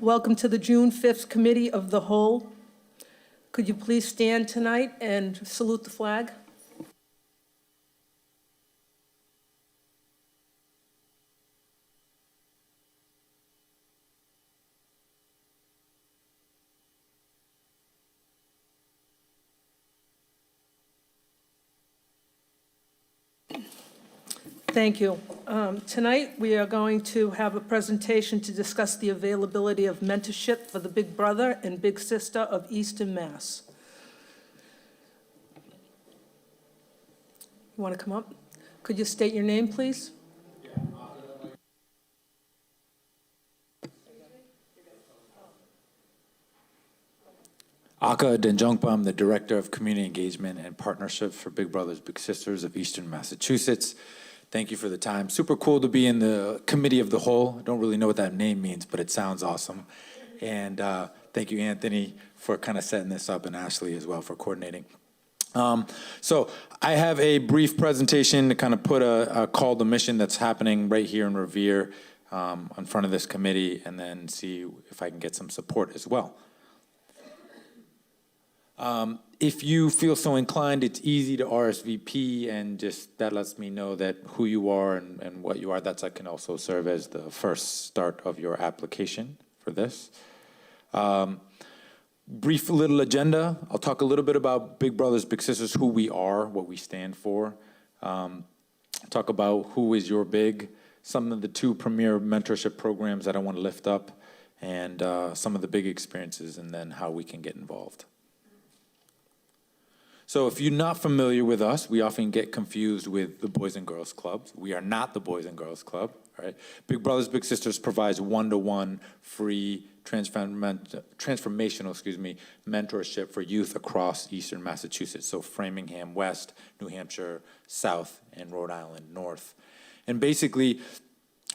Welcome to the June 5th Committee of the Whole. Could you please stand tonight and salute the flag? Thank you. Tonight, we are going to have a presentation to discuss the availability of mentorship for the Big Brother and Big Sister of Eastern Mass. You want to come up? Could you state your name, please? Aka Denjongpa, I'm the Director of Community Engagement and Partnership for Big Brothers Big Sisters of Eastern Massachusetts. Thank you for the time. Super cool to be in the Committee of the Whole. I don't really know what that name means, but it sounds awesome. And thank you, Anthony, for kind of setting this up, and Ashley as well for coordinating. So I have a brief presentation to kind of put a call to mission that's happening right here in Revere in front of this committee, and then see if I can get some support as well. If you feel so inclined, it's easy to RSVP, and just that lets me know that who you are and what you are. That can also serve as the first start of your application for this. Brief little agenda. I'll talk a little bit about Big Brothers Big Sisters, who we are, what we stand for. Talk about who is your big, some of the two premier mentorship programs that I want to lift up, and some of the big experiences, and then how we can get involved. So if you're not familiar with us, we often get confused with the Boys and Girls Clubs. We are not the Boys and Girls Club, right? Big Brothers Big Sisters provides one-to-one free transformational, mentorship for youth across Eastern Massachusetts. So Framingham West, New Hampshire South, and Rhode Island North. And basically,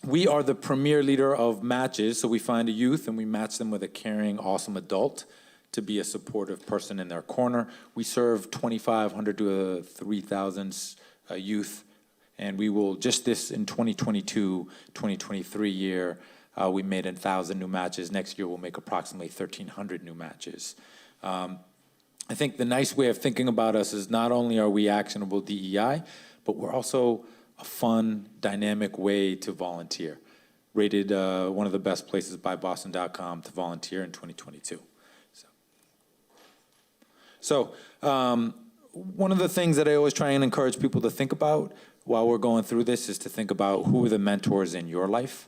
we are the premier leader of matches. So we find a youth and we match them with a caring, awesome adult to be a supportive person in their corner. We serve 2,500 to 3,000 youth, and we will, just this in 2022, 2023 year, we made 1,000 new matches. Next year, we'll make approximately 1,300 new matches. I think the nice way of thinking about us is not only are we actionable DEI, but we're also a fun, dynamic way to volunteer. Rated one of the best places by Boston.com to volunteer in 2022. So one of the things that I always try and encourage people to think about while we're going through this is to think about who are the mentors in your life,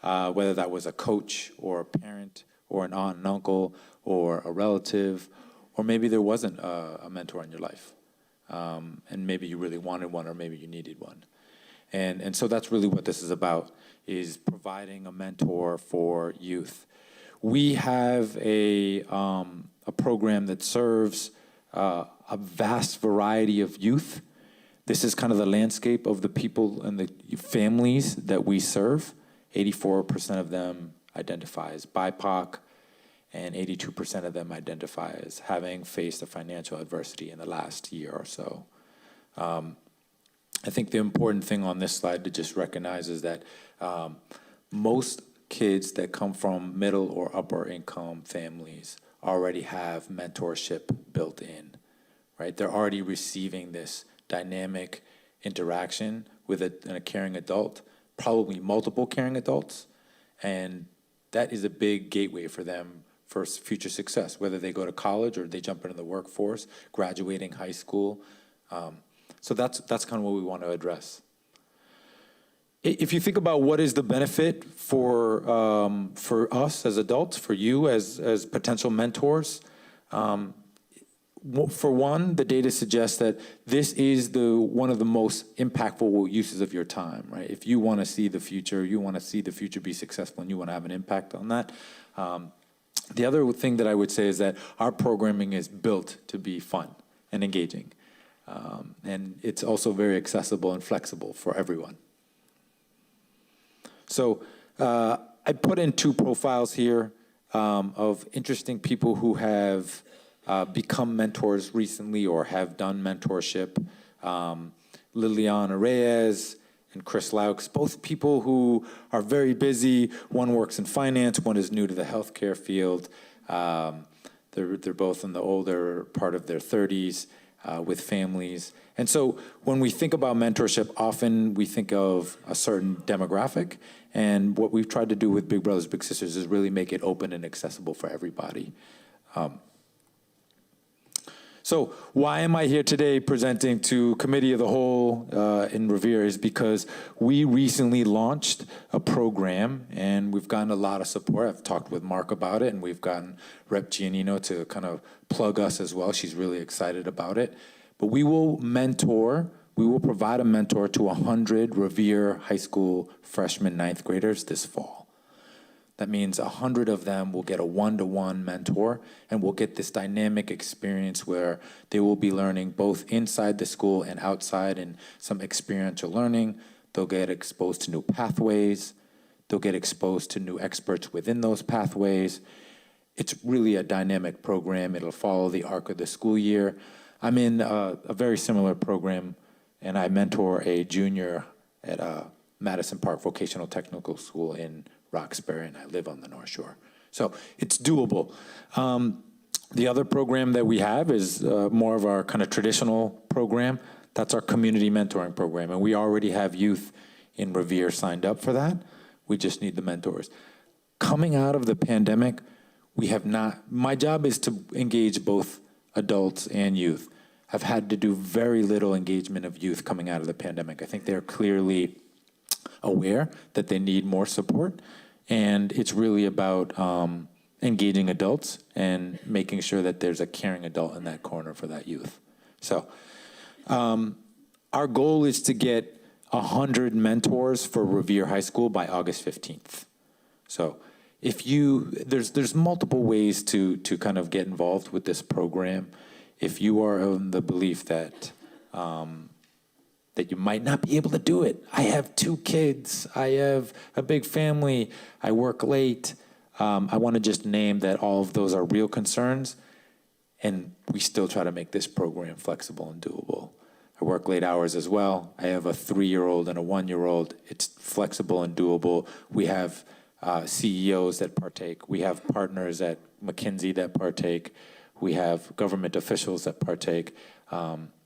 whether that was a coach or a parent or an aunt and uncle or a relative, or maybe there wasn't a mentor in your life, and maybe you really wanted one, or maybe you needed one. And so that's really what this is about, is providing a mentor for youth. We have a program that serves a vast variety of youth. This is kind of the landscape of the people and the families that we serve. 84% of them identify as BIPOC, and 82% of them identify as having faced a financial adversity in the last year or so. I think the important thing on this slide to just recognize is that most kids that come from middle or upper income families already have mentorship built in, right? They're already receiving this dynamic interaction with a caring adult, probably multiple caring adults, and that is a big gateway for them for future success, whether they go to college or they jump into the workforce, graduating high school. So that's kind of what we want to address. If you think about what is the benefit for us as adults, for you as potential mentors, for one, the data suggests that this is one of the most impactful uses of your time, right? If you want to see the future, you want to see the future be successful, and you want to have an impact on that. The other thing that I would say is that our programming is built to be fun and engaging, and it's also very accessible and flexible for everyone. So I put in two profiles here of interesting people who have become mentors recently or have done mentorship. Liliana Reyes and Chris Laux, both people who are very busy. One works in finance, one is new to the healthcare field. They're both in the older part of their 30s with families. And so when we think about mentorship, often we think of a certain demographic. And what we've tried to do with Big Brothers Big Sisters is really make it open and accessible for everybody. So why am I here today presenting to Committee of the Whole in Revere is because we recently launched a program and we've gotten a lot of support. I've talked with Mark about it and we've gotten Rep. Giannino to kind of plug us as well. She's really excited about it. But we will provide a mentor to 100 Revere High School freshman ninth graders this fall. That means 100 of them will get a one-to-one mentor and will get this dynamic experience where they will be learning both inside the school and outside in some experiential learning. They'll get exposed to new pathways. They'll get exposed to new experts within those pathways. It's really a dynamic program. It'll follow the arc of the school year. I'm in a very similar program, and I mentor a junior at Madison Park Vocational Technical School in Roxbury, and I live on the North Shore. So it's doable. The other program that we have is more of our kind of traditional program. That's our community mentoring program, and we already have youth in Revere signed up for that. We just need the mentors. Coming out of the pandemic, my job is to engage both adults and youth. I've had to do very little engagement of youth coming out of the pandemic. I think they're clearly aware that they need more support, and it's really about engaging adults and making sure that there's a caring adult in that corner for that youth. So our goal is to get 100 mentors for Revere High School by August 15th. So there's multiple ways to kind of get involved with this program. If you are in the belief that you might not be able to do it. I have 2 kids. I have a big family. I work late. I want to just name that all of those are real concerns, and we still try to make this program flexible and doable. I work late hours as well. I have a 3-year-old and a 1-year-old. It's flexible and doable. We have CEOs that partake. We have partners at McKinsey that partake. We have government officials that partake.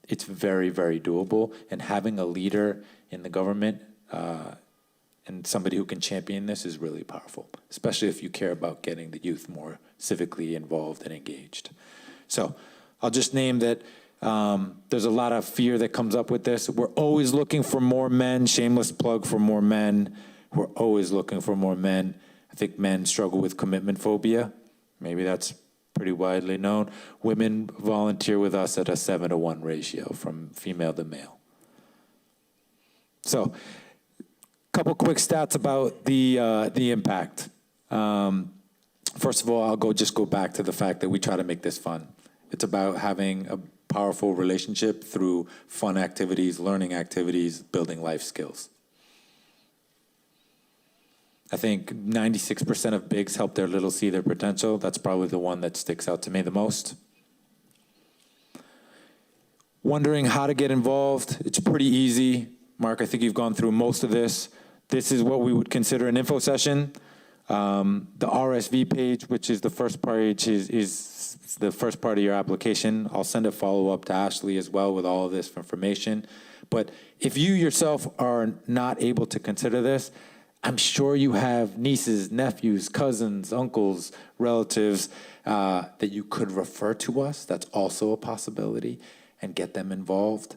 It's very, very doable, and having a leader in the government and somebody who can champion this is really powerful, especially if you care about getting the youth more civically involved and engaged. So I'll just name that there's a lot of fear that comes up with this. We're always looking for more men, shameless plug for more men. We're always looking for more men. I think men struggle with commitment phobia. Maybe that's pretty widely known. Women volunteer with us at a 7-to-1 ratio from female to male. So, a couple quick stats about the impact. First of all, I'll go back to the fact that we try to make this fun. It's about having a powerful relationship through fun activities, learning activities, building life skills. I think 96% of bigs help their little see their potential. That's probably the one that sticks out to me the most. Wondering how to get involved? It's pretty easy. Mark, I think you've gone through most of this. This is what we would consider an info session. The RSV page, which is the first page, is the first part of your application. I'll send a follow-up to Ashley as well with all of this information. But if you yourself are not able to consider this, I'm sure you have nieces, nephews, cousins, uncles, relatives that you could refer to us. That's also a possibility, and get them involved.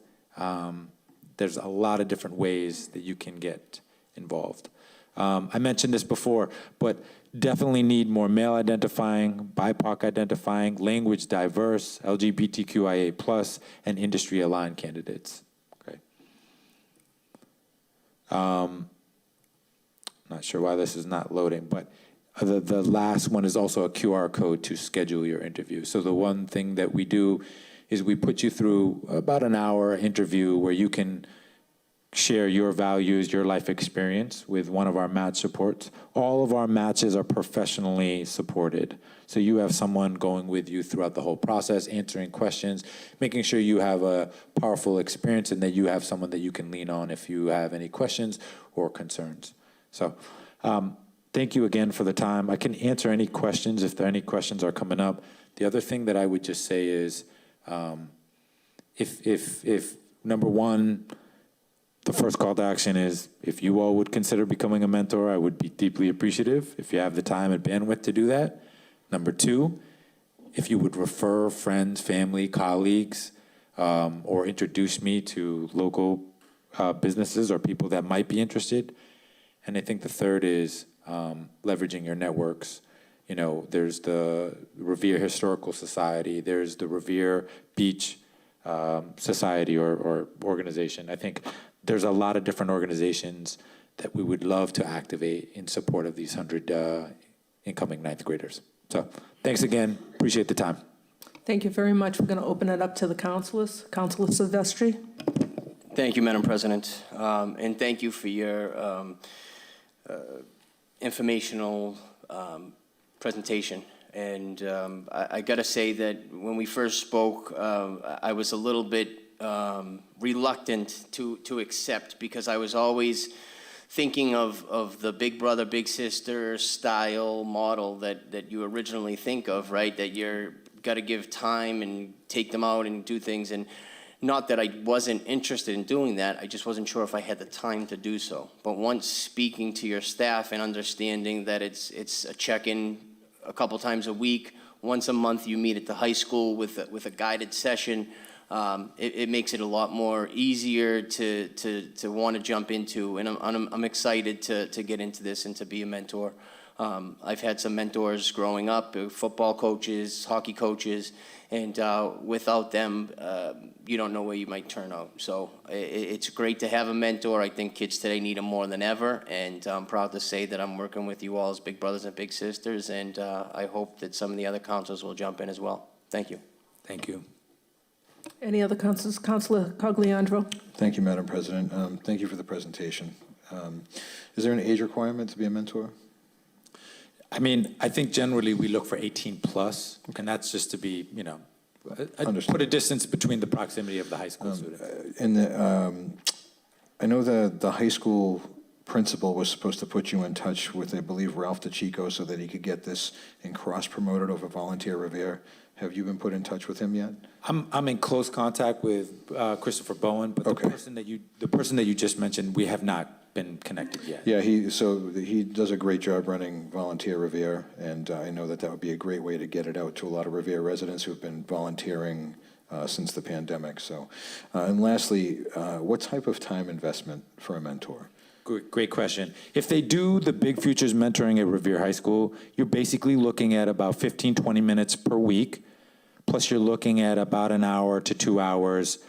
There's a lot of different ways that you can get involved. I mentioned this before, but definitely need more male identifying, BIPOC identifying, language diverse, LGBTQIA+, and industry aligned candidates. Okay. Not sure why this is not loading, but the last one is also a QR code to schedule your interview. So the one thing that we do is we put you through about an hour interview where you can share your values, your life experience with one of our match supports. All of our matches are professionally supported. So you have someone going with you throughout the whole process, answering questions, making sure you have a powerful experience and that you have someone that you can lean on if you have any questions or concerns. So thank you again for the time. I can answer any questions if there are any questions are coming up. The other thing that I would just say is if number one, the first call to action is if you all would consider becoming a mentor, I would be deeply appreciative if you have the time and bandwidth to do that. Number two, if you would refer friends, family, colleagues, or introduce me to local businesses or people that might be interested. And I think the third is leveraging your networks. You know, there's the Revere Historical Society, there's the Revere Beach Society or organization. I think there's a lot of different organizations that we would love to activate in support of these 100 incoming ninth graders. So thanks again. Appreciate the time. Thank you very much. We're going to open it up to the councilors. Councilor Silvestri. Thank you, Madam President. And thank you for your informational presentation. And I got to say that when we first spoke, I was a little bit reluctant to accept, because I was always thinking of the big brother, big sister style model that you originally think of, right? That you're got to give time and take them out and do things. And not that I wasn't interested in doing that, I just wasn't sure if I had the time to do so. But once speaking to your staff and understanding that it's a check-in a couple times a week, once a month you meet at the high school with a guided session, it makes it a lot more easier to want to jump into, and I'm excited to get into this and to be a mentor. I've had some mentors growing up, football coaches, hockey coaches, and without them, you don't know where you might turn out. So it's great to have a mentor. I think kids today need them more than ever, and I'm proud to say that I'm working with you all as big brothers and big sisters, and I hope that some of the other counselors will jump in as well. Thank you. Thank you. Any other councilors? Councilor Cogliandro. Thank you, Madam President. Thank you for the presentation. Is there an age requirement to be a mentor? I mean, I think generally we look for 18 plus, and that's just to be, you know, put a distance between the proximity of the high school student. I know that the high school principal was supposed to put you in touch with, I believe, Ralph DeChico so that he could get this and cross-promoted over Volunteer Revere. Have you been put in touch with him yet? I'm in close contact with Christopher Bowen, but Okay. the person that you just mentioned, we have not been connected yet. Yeah, he does a great job running Volunteer Revere, and I know that would be a great way to get it out to a lot of Revere residents who have been volunteering since the pandemic. So, and lastly, what type of time investment for a mentor? Great question. If they do the Big Futures mentoring at Revere High School, you're basically looking at about 15, 20 minutes per week, plus you're looking at about an hour to 2 hours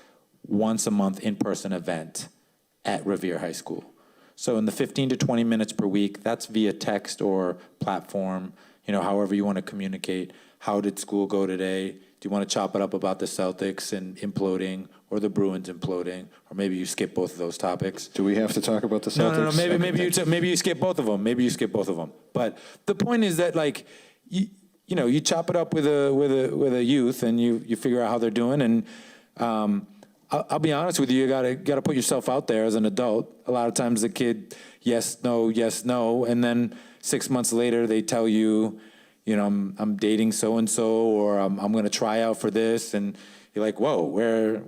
once a month in-person event at Revere High School. So in the 15 to 20 minutes per week, that's via text or platform, you know, however you want to communicate. How did school go today? Do you want to chop it up about the Celtics and imploding or the Bruins imploding? Or maybe you skip both of those topics. Do we have to talk about the Celtics? No. Okay, Maybe you skip both of them. Maybe you skip both of them. But the point is that, like, you know, you chop it up with a youth and you figure out how they're doing. And I'll be honest with you, you gotta put yourself out there as an adult. A lot of times the kid, yes, no, and then 6 months later they tell you, you know, I'm dating so and so, or I'm going to try out for this, and you're like, whoa,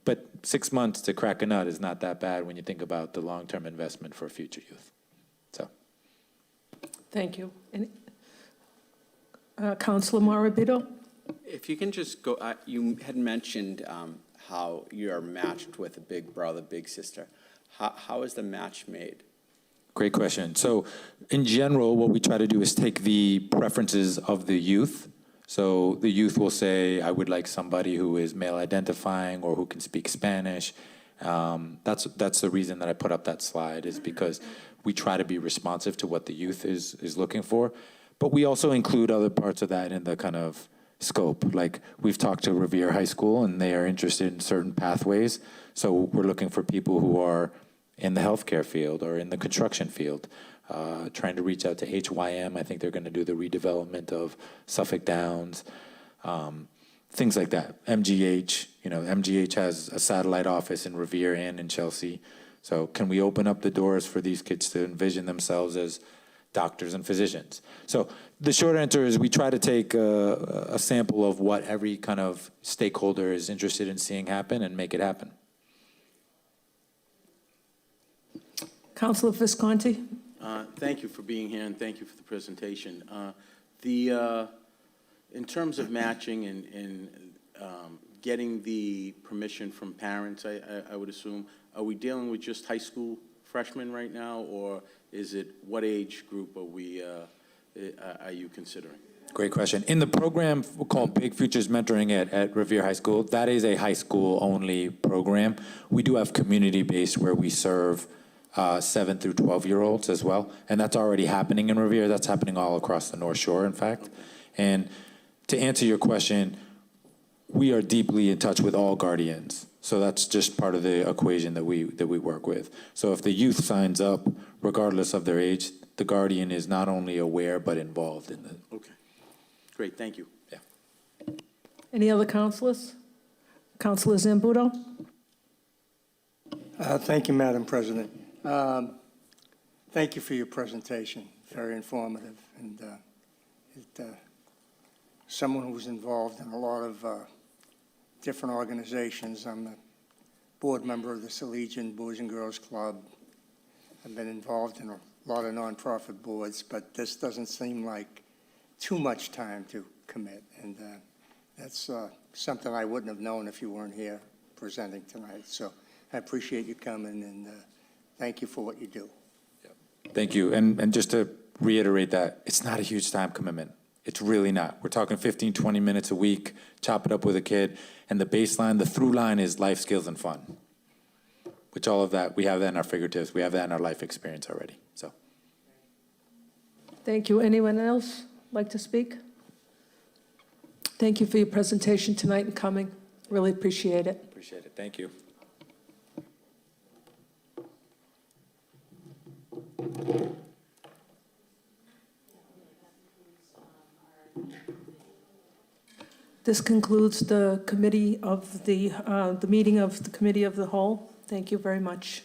but 6 months to crack a nut is not that bad when you think about the long-term investment for future youth. So, Thank you. Councilor Morabito. If you can just go, you had mentioned how you're matched with a big brother, big sister. How is the match made? great question. So in general, what we try to do is take the preferences of the youth. So the youth will say, I would like somebody who is male identifying or who can speak Spanish. That's the reason that I put up that slide, is because we try to be responsive to what the youth is looking for. But we also include other parts of that in the kind of scope. Like, we've talked to Revere High School, and they are interested in certain pathways. So we're looking for people who are in the healthcare field or in the construction field. Trying to reach out to HYM. I think they're going to do the redevelopment of Suffolk Downs. Things like that. MGH, MGH has a satellite office in Revere and in Chelsea. So can we open up the doors for these kids to envision themselves as doctors and physicians? So the short answer is we try to take a sample of what every kind of stakeholder is interested in seeing happen and make it happen. Councilor Visconti? Thank you for being here, and thank you for the presentation. In terms of matching and getting the permission from parents, I would assume, are we dealing with just high school freshmen right now, or is it, what age group are you considering? Great question. In the program called Big Futures Mentoring at Revere High School, that is a high school only program. We do have community-based where we serve 7 through 12-year-olds as well, and that's already happening in Revere. That's happening all across the North Shore, in fact. Okay. And to answer your question, we are deeply in touch with all guardians. So that's just part of the equation that we work with. So if the youth signs up, regardless of their age, the guardian is not only aware but involved in the. Okay, great, thank you. Yeah. Any other councilors? Councilor Zambudo? Thank you, Madam President. Thank you for your presentation. Very informative, and someone who's involved in a lot of different organizations. I'm a board member of the Salesian Boys and Girls Club. I've been involved in a lot of nonprofit boards, but this doesn't seem like too much time to commit, and that's something I wouldn't have known if you weren't here presenting tonight. So I appreciate you coming, and thank you for what you do. Thank you. And just to reiterate that, it's not a huge time commitment. It's really not. We're talking 15, 20 minutes a week, chop it up with a kid, and the baseline, the through line is life skills and fun, which all of that, we have that in our fingertips. We have that in our life experience already, so. Thank you. Anyone else like to speak? Thank you for your presentation tonight and coming. Really appreciate it. Appreciate it. Thank you. This concludes the committee of the meeting of the Committee of the Whole. Thank you very much.